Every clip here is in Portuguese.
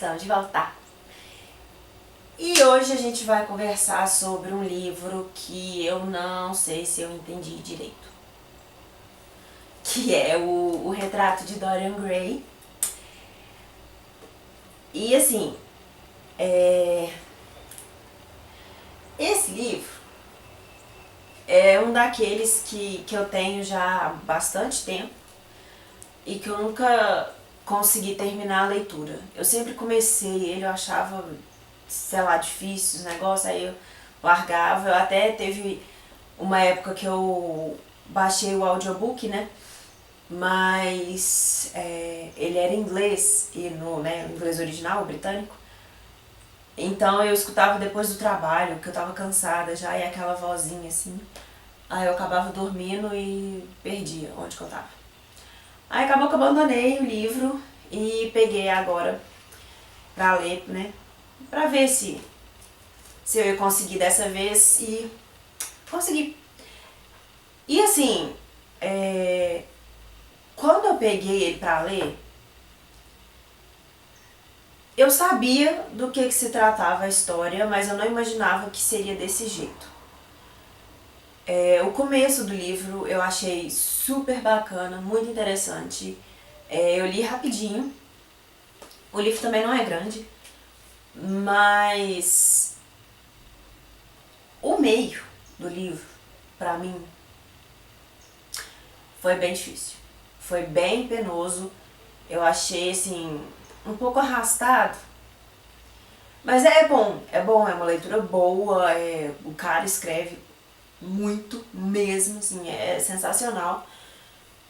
estamos de volta. E hoje a gente vai conversar sobre um livro que eu não sei se eu entendi direito. Que é o Retrato de Dorian Gray. E assim, esse livro é um daqueles que eu tenho já há bastante tempo e que eu nunca consegui terminar a leitura. Eu sempre comecei ele, eu achava, sei lá, difícil os negócios, aí eu largava. Eu até teve uma época que eu baixei o audiobook, né? Mas ele era em inglês, e no inglês original, o britânico. Então eu escutava depois do trabalho, que eu tava cansada já, e aquela vozinha assim. Aí eu acabava dormindo e perdia onde que eu tava. Aí acabou que eu abandonei o livro e peguei agora pra ler, né? Pra ver se eu ia conseguir dessa vez, e consegui. E assim, quando eu peguei ele pra ler, eu sabia do que se tratava a história, mas eu não imaginava que seria desse jeito. O começo do livro eu achei super bacana, muito interessante. Eu li rapidinho. O livro também não é grande, mas o meio do livro, pra mim, foi bem difícil. Foi bem penoso. Eu achei, assim, um pouco arrastado. Mas é bom, é uma leitura boa. O cara escreve muito mesmo, assim, é sensacional.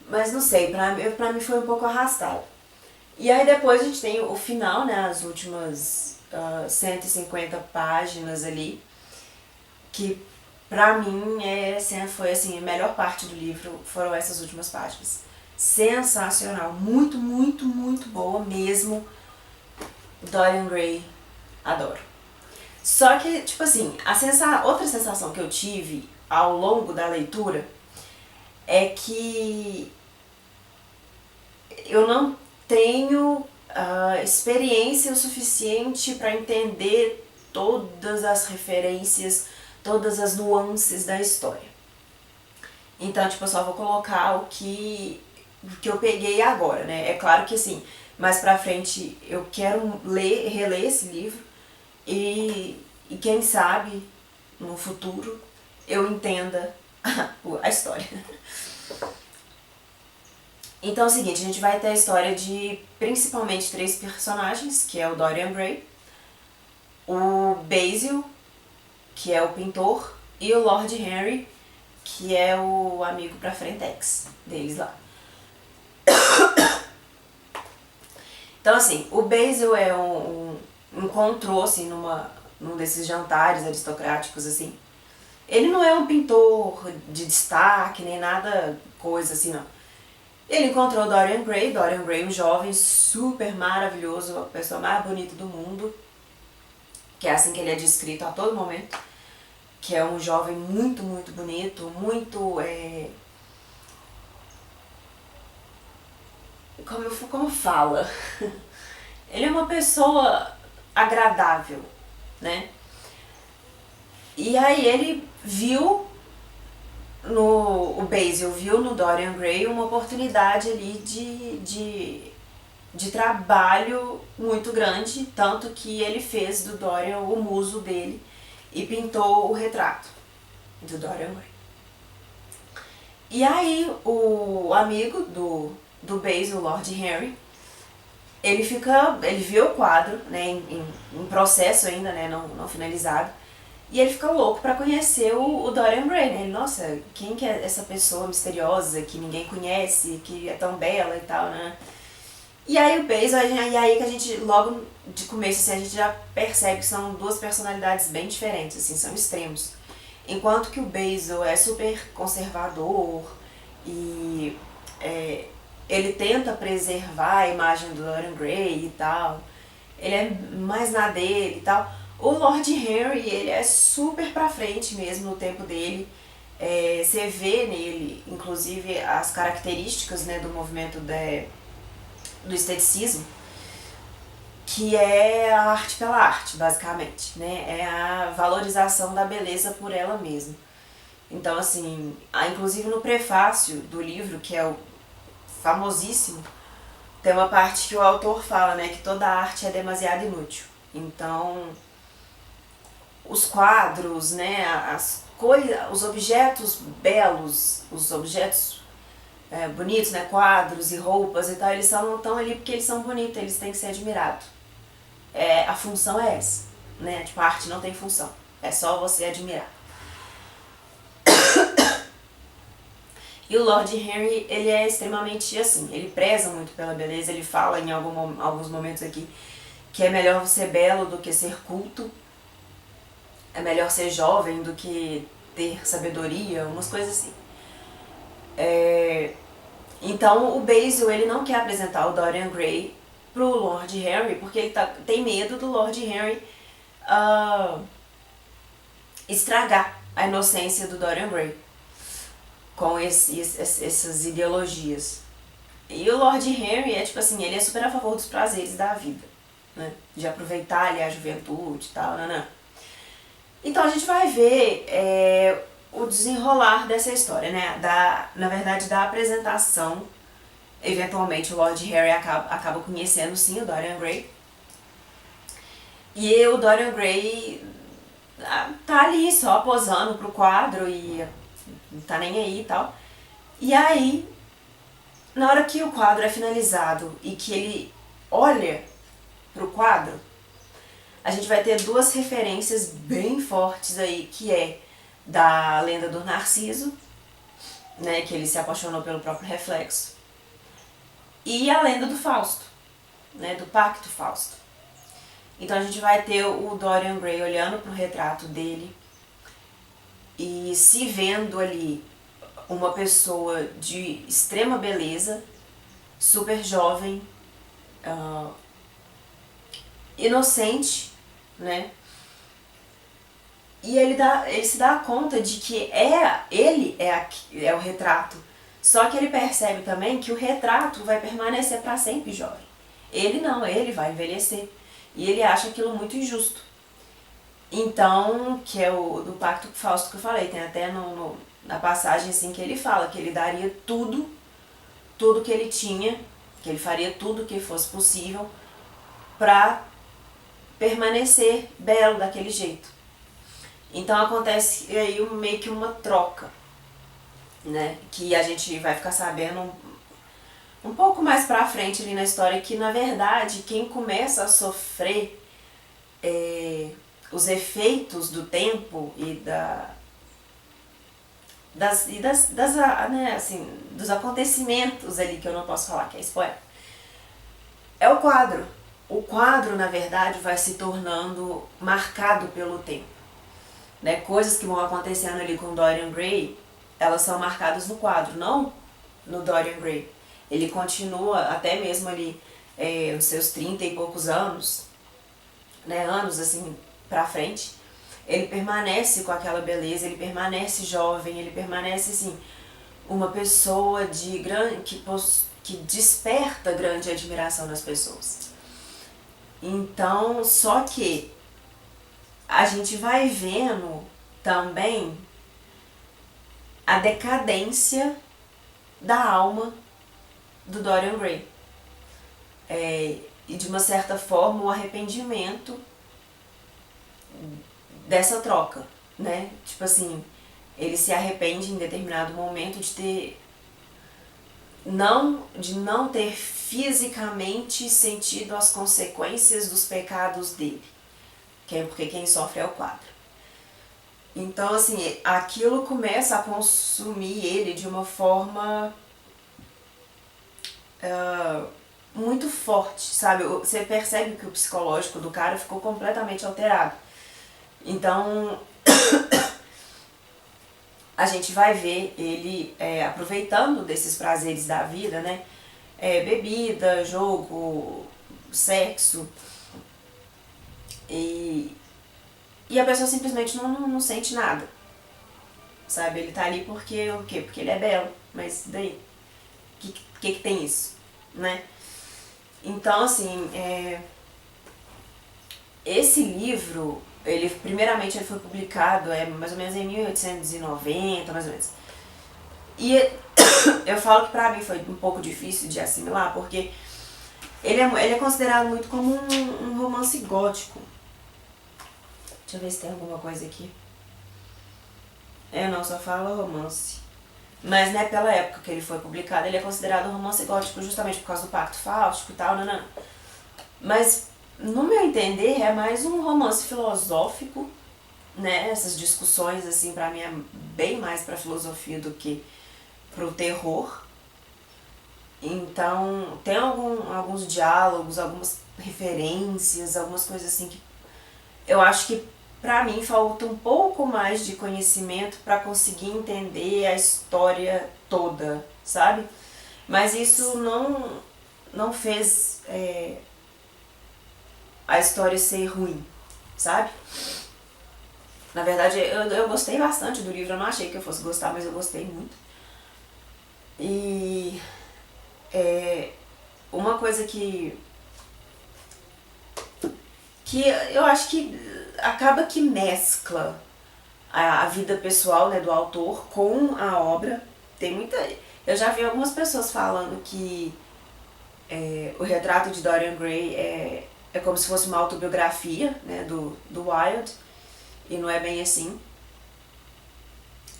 Mas não sei, pra mim foi um pouco arrastado. E aí depois a gente tem o final, né, as últimas 150 páginas ali, que pra mim foi assim, a melhor parte do livro foram essas últimas páginas. Sensacional, muito, muito, muito boa mesmo. Dorian Gray, adoro. Só que, tipo assim, outra sensação que eu tive ao longo da leitura é que eu não tenho experiência o suficiente para entender todas as referências, todas as nuances da história. Então, tipo, eu só vou colocar o que eu peguei agora, né? É claro que, assim, mais pra frente eu quero reler esse livro e quem sabe, no futuro, eu entenda a história. Então é o seguinte, a gente vai ter a história de principalmente 3 personagens, que é o Dorian Gray, o Basil, que é o pintor, e o Lord Henry, que é o amigo pra frentex deles lá. Então assim, o Basil encontrou assim num desses jantares aristocráticos assim. Ele não é um pintor de destaque, nem nada coisa assim não. Ele encontrou Dorian Gray, um jovem super maravilhoso, a pessoa mais bonita do mundo, que é assim que ele é descrito a todo momento, que é um jovem muito, muito bonito, muito, como fala? Ele é uma pessoa agradável, né? E aí ele viu o Basil viu no Dorian Gray uma oportunidade ali de trabalho muito grande, tanto que ele fez do Dorian o muso dele e pintou o retrato do Dorian Gray. E aí o amigo do Basil, o Lord Henry, ele vê o quadro, né, em processo ainda, né, não finalizado, e ele fica louco pra conhecer o Dorian Gray, né? Ele, nossa, quem que é essa pessoa misteriosa que ninguém conhece, que é tão bela e tal, né? E aí o Basil, e aí que a gente, logo de começo, assim, a gente já percebe que são 2 personalidades bem diferentes, assim, são extremos. Enquanto que o Basil é super conservador e ele tenta preservar a imagem do Dorian Gray e tal, ele é mais na dele e tal. O Lord Henry, ele é super pra frente mesmo no tempo dele. Você vê nele, inclusive, as características, né, do movimento do esteticismo, que é a arte pela arte, basicamente, né? É a valorização da beleza por ela mesma. Então, assim, inclusive no prefácio do livro, que é o famosíssimo, tem uma parte que o autor fala, né, que toda arte é demasiado inútil. Então, os quadros, né, as coisas, os objetos belos, os objetos bonitos, né, quadros e roupas e tal, eles não estão ali porque eles são bonitos, eles têm que ser admirados. A função é essa, né, tipo, a arte não tem função, é só você admirar. E o Lord Henry, ele é extremamente assim, ele preza muito pela beleza, ele fala em alguns momentos aqui que é melhor ser belo do que ser culto, é melhor ser jovem do que ter sabedoria, umas coisas assim. Então o Basil, ele não quer apresentar o Dorian Gray pro Lord Henry, porque ele tem medo do Lord Henry estragar a inocência do Dorian Gray com essas ideologias. E o Lord Henry é tipo assim, ele é super a favor dos prazeres da vida, né? De aproveitar ali a juventude e tal, né? Então a gente vai ver o desenrolar dessa história, né? Na verdade, da apresentação. Eventualmente o Lord Henry acaba conhecendo sim o Dorian Gray. E o Dorian Gray tá ali só posando pro quadro e não tá nem aí e tal. E aí, na hora que o quadro é finalizado e que ele olha pro quadro, a gente vai ter duas referências bem fortes aí, que é da lenda do Narciso, né, que ele se apaixonou pelo próprio reflexo, e a lenda do Fausto, né, do Pacto Fausto. Então a gente vai ter o Dorian Gray olhando pro retrato dele e se vendo ali uma pessoa de extrema beleza, super jovem, inocente, né? E ele se dá conta de que ele é o retrato. Só que ele percebe também que o retrato vai permanecer para sempre jovem. Ele não, ele vai envelhecer. E ele acha aquilo muito injusto. Então, que é o do Pacto Fausto que eu falei, tem até na passagem assim que ele fala que ele daria tudo que ele tinha, que ele faria tudo que fosse possível para permanecer belo daquele jeito. Então acontece aí meio que uma troca, né? Que a gente vai ficar sabendo um pouco mais pra frente ali na história, que na verdade quem começa a sofrer os efeitos do tempo e né, assim, dos acontecimentos ali que eu não posso falar, que é spoiler, é o quadro. O quadro, na verdade, vai se tornando marcado pelo tempo. Né? Coisas que vão acontecendo ali com Dorian Gray, elas são marcadas no quadro, não no Dorian Gray. Ele continua até mesmo ali os seus 30 e poucos anos, né, anos assim pra frente, ele permanece com aquela beleza, ele permanece jovem, ele permanece assim, uma pessoa de grande, que desperta grande admiração das pessoas. Então, só que a gente vai vendo também a decadência da alma do Dorian Gray. E de uma certa forma o arrependimento dessa troca, né? Tipo assim, ele se arrepende em determinado momento de não ter fisicamente sentido as consequências dos pecados dele, porque quem sofre é o quadro. Então, assim, aquilo começa a consumir ele de uma forma muito forte, sabe? Você percebe que o psicológico do cara ficou completamente alterado. Então, a gente vai ver ele aproveitando desses prazeres da vida, né? Bebida, jogo, sexo. E a pessoa simplesmente não sente nada. Sabe? Ele tá ali porque o quê? Porque ele é belo. Mas daí? O que tem isso? Né? Então, assim, esse livro, primeiramente ele foi publicado mais ou menos em 1890, mais ou menos. E eu falo que pra mim foi um pouco difícil de assimilar, porque ele é considerado muito como um romance gótico. Deixa eu ver se tem alguma coisa aqui. Não, só fala romance. Mas, né, pela época que ele foi publicado, ele é considerado um romance gótico justamente por causa do Pacto Fáustico e tal, não. Mas, no meu entender, é mais um romance filosófico, né? Essas discussões, assim, pra mim é bem mais pra filosofia do que pro terror. Então, tem alguns diálogos, algumas referências, algumas coisas assim que eu acho que pra mim falta um pouco mais de conhecimento pra conseguir entender a história toda, sabe? Mas isso não fez a história ser ruim, sabe? Na verdade, eu gostei bastante do livro, eu não achei que eu fosse gostar, mas eu gostei muito. E uma coisa que eu acho que acaba que mescla a vida pessoal, né, do autor com a obra. Tem muita... Eu já vi algumas pessoas falando que o retrato de Dorian Gray é como se fosse uma autobiografia, né, do Wilde, e não é bem assim.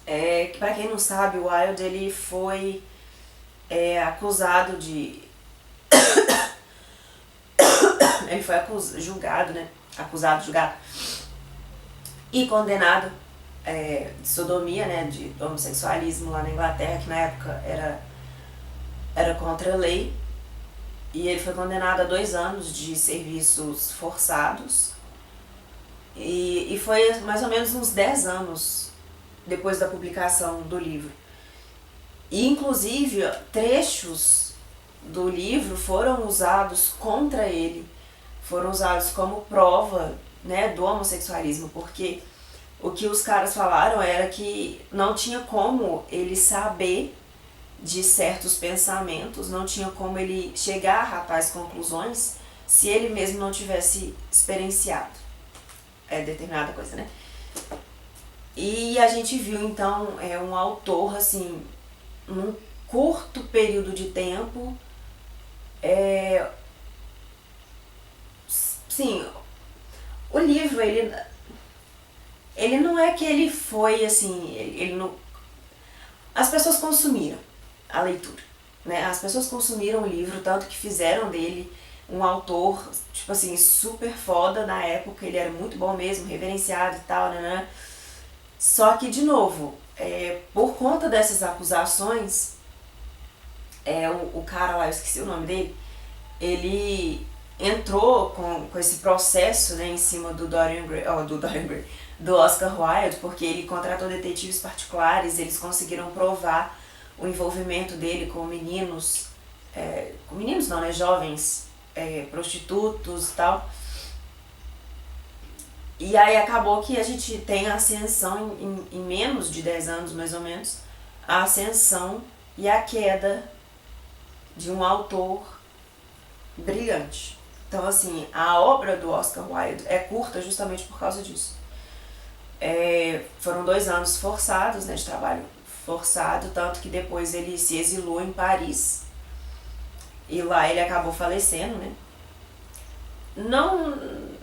Que pra quem não sabe, o Wilde ele foi acusado de... ele foi julgado, né? Julgado e condenado de sodomia, né? De homossexualismo lá na Inglaterra, que na época era contra a lei. E ele foi condenado a 2 anos de serviços forçados. E foi mais ou menos uns 10 anos depois da publicação do livro. E, inclusive, trechos do livro foram usados contra ele, foram usados como prova, né, do homossexualismo, porque o que os caras falaram era que não tinha como ele saber de certos pensamentos, não tinha como ele chegar a tais conclusões se ele mesmo não tivesse experienciado determinada coisa, né? E a gente viu, então, um autor, assim, num curto período de tempo, sim, o livro, ele não é que ele foi, assim, ele não... As pessoas consumiram a leitura, né? As pessoas consumiram o livro, tanto que fizeram dele um autor, tipo assim, super foda na época, ele era muito bom mesmo, reverenciado e tal, né? Só que, de novo, por conta dessas acusações, o cara lá, eu esqueci o nome dele, ele entrou com esse processo, né, em cima do Dorian Gray, do Oscar Wilde, porque ele contratou detetives particulares, eles conseguiram provar o envolvimento dele com meninos, não, né, jovens, prostitutos e tal. E aí acabou que a gente tem a ascensão em menos de 10 anos, mais ou menos, a ascensão e a queda de um autor brilhante. Então, assim, a obra do Oscar Wilde é curta justamente por causa disso. Foram 2 anos forçados, né, de trabalho forçado, tanto que depois ele se exilou em Paris e lá ele acabou falecendo, né. Não...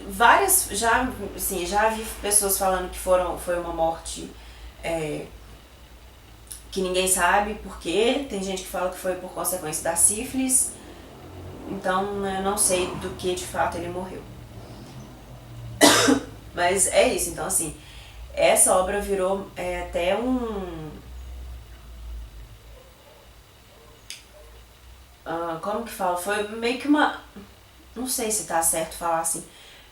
Várias... Já vi pessoas falando que foi uma morte que ninguém sabe por quê. Tem gente que fala que foi por consequência da sífilis. Então, eu não sei do que de fato ele morreu. Mas é isso, então assim, essa obra virou até como que fala? Foi meio que uma... Não sei se tá certo falar assim,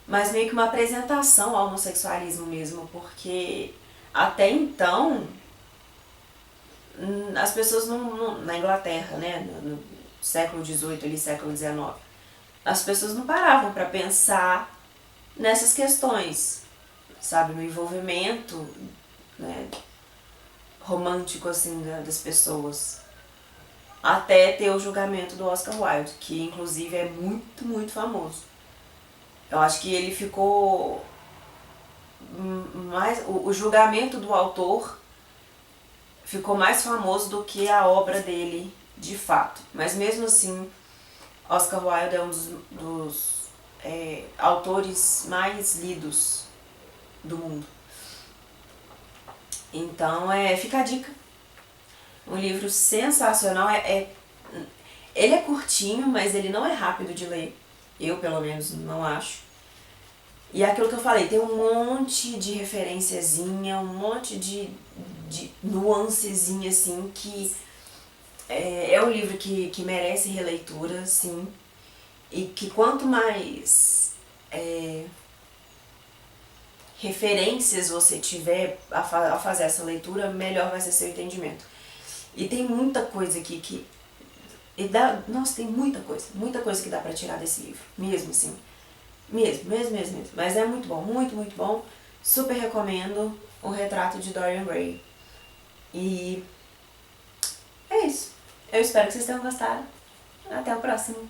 mas meio que uma apresentação ao homossexualismo mesmo, porque até então as pessoas na Inglaterra, né, no século XVIII, ali, século XIX, as pessoas não paravam para pensar nessas questões, sabe, no envolvimento, né, romântico, assim, das pessoas, até ter o julgamento do Oscar Wilde, que inclusive é muito, muito famoso. Eu acho que ele ficou mais... O julgamento do autor ficou mais famoso do que a obra dele, de fato. Mas mesmo assim, Oscar Wilde é um dos autores mais lidos do mundo. Então, fica a dica. Um livro sensacional. Ele é curtinho, mas ele não é rápido de ler. Eu, pelo menos, não acho. E é aquilo que eu falei, tem um monte de referenciazinha, um monte de nuancezinha, assim, que é um livro que merece releitura, sim. E que quanto mais referências você tiver a fazer essa leitura, melhor vai ser seu entendimento. E tem muita coisa aqui que... nossa, tem muita coisa que dá pra tirar desse livro, mesmo assim. Mesmo. Mas é muito bom, muito bom. Super recomendo O Retrato de Dorian Gray. E é isso. Eu espero que vocês tenham gostado. Até o próximo.